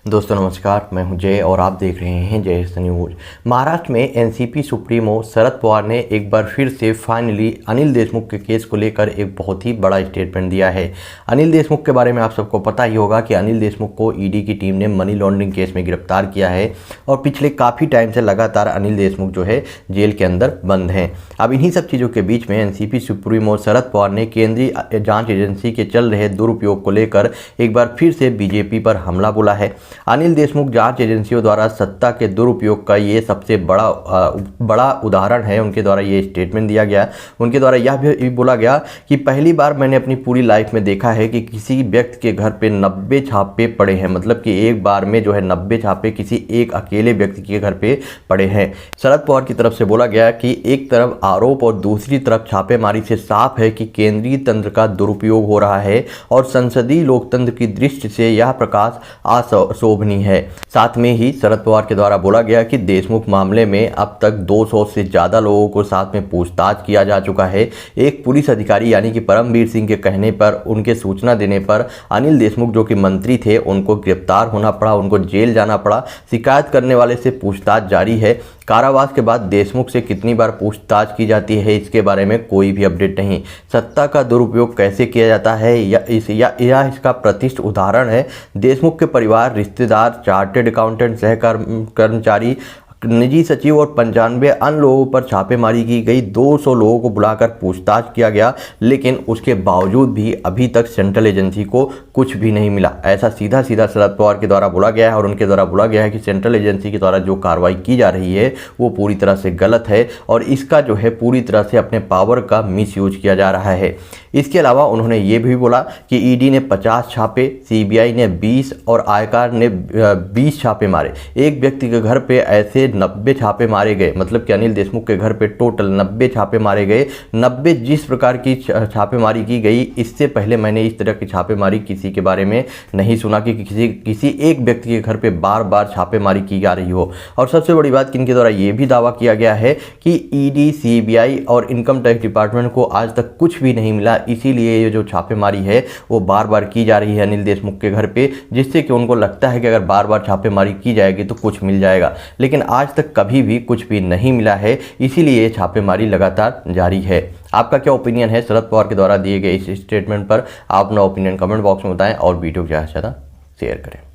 दोस्तों नमस्कार, मैं हूं जय और आप देख रहे हैं जय न्यूज। महाराष्ट्र में एनसीपी सुप्रीमो शरद पवार ने एक बार फिर से फाइनली अनिल देशमुख के केस को लेकर एक बहुत ही बड़ा स्टेटमेंट दिया है। अनिल देशमुख के बारे में आप सबको पता ही होगा कि अनिल देशमुख को ईडी की टीम ने मनी लॉन्ड्रिंग केस में गिरफ्तार किया है और पिछले काफ़ी टाइम से लगातार अनिल देशमुख जो है जेल के अंदर बंद हैं। अब इन्हीं सब चीज़ों के बीच में एनसीपी सुप्रीमो शरद पवार ने केंद्रीय जाँच एजेंसी के चल रहे दुरुपयोग को लेकर एक बार फिर से बीजेपी पर हमला बोला है। अनिल देशमुख जांच एजेंसियों द्वारा सत्ता के दुरुपयोग का ये सबसे बड़ा उदाहरण है। उनके द्वारा ये स्टेटमेंट दिया गया। उनके द्वारा यह भी बोला गया कि पहली बार मैंने अपनी पूरी लाइफ में देखा है कि किसी व्यक्ति के घर पे 90 छापे पड़े हैं। मतलब कि एक बार में जो है 90 छापे किसी एक अकेले व्यक्ति के घर पे पड़े हैं। शरद पवार की तरफ से बोला गया कि एक तरफ आरोप और दूसरी तरफ छापेमारी से साफ है कि केंद्रीय तंत्र का दुरुपयोग हो रहा है और संसदीय लोकतंत्र की दृष्टि से यह प्रकाश शोभनीय है। साथ में ही शरद पवार के द्वारा बोला गया कि देशमुख मामले में अब तक 200 से ज़्यादा लोगों को साथ में पूछताछ किया जा चुका है। एक पुलिस अधिकारी यानी कि परमवीर सिंह के कहने पर, उनके सूचना देने पर अनिल देशमुख जो कि मंत्री थे उनको गिरफ्तार होना पड़ा, उनको जेल जाना पड़ा। शिकायत करने वाले से पूछताछ जारी है। कारावास के बाद देशमुख से कितनी बार पूछताछ की जाती है इसके बारे में कोई भी अपडेट नहीं। सत्ता का दुरुपयोग कैसे किया जाता है या इसका प्रतिष्ठित उदाहरण है। देशमुख के परिवार, रिश्तेदार, चार्टेड अकाउंटेंट, कर्मचारी, निजी सचिव और 95 अन्य लोगों पर छापेमारी की गई। 200 लोगों को बुलाकर पूछताछ किया गया, लेकिन उसके बावजूद भी अभी तक सेंट्रल एजेंसी को कुछ भी नहीं मिला। ऐसा सीधा शरद पवार के द्वारा बोला गया है और उनके द्वारा बोला गया है कि सेंट्रल एजेंसी के द्वारा जो कार्रवाई की जा रही है वो पूरी तरह से गलत है और इसका जो है पूरी तरह से अपने पावर का मिसयूज किया जा रहा है। इसके अलावा उन्होंने ये भी बोला कि ईडी ने 50 छापे, सीबीआई ने 20 और आयकर ने 20 छापे मारे। एक व्यक्ति के घर पे ऐसे 90 छापे मारे गए। मतलब कि अनिल देशमुख के घर पे टोटल 90 छापे मारे गए। 90 जिस प्रकार की छापेमारी की गई, इससे पहले मैंने इस तरह की छापेमारी किसी के बारे में नहीं सुना कि किसी एक व्यक्ति के घर पे बार बार छापेमारी की जा रही हो। और सबसे बड़ी बात कि इनके द्वारा ये भी दावा किया गया है कि ईडी, सीबीआई और इनकम टैक्स डिपार्टमेंट को आज तक कुछ भी नहीं मिला, इसीलिए ये जो छापेमारी है वो बार बार की जा रही है अनिल देशमुख के घर पे, जिससे कि उनको लगता है कि अगर बार बार छापेमारी की जाएगी तो कुछ मिल जाएगा। लेकिन आज तक कभी भी कुछ भी नहीं मिला है, इसीलिए ये छापेमारी लगातार जारी है। आपका क्या ओपिनियन है शरद पवार के द्वारा दिए गए इस स्टेटमेंट पर? आप अपना ओपिनियन कमेंट बॉक्स में बताएं और वीडियो को ज़्यादा से ज़्यादा शेयर करें।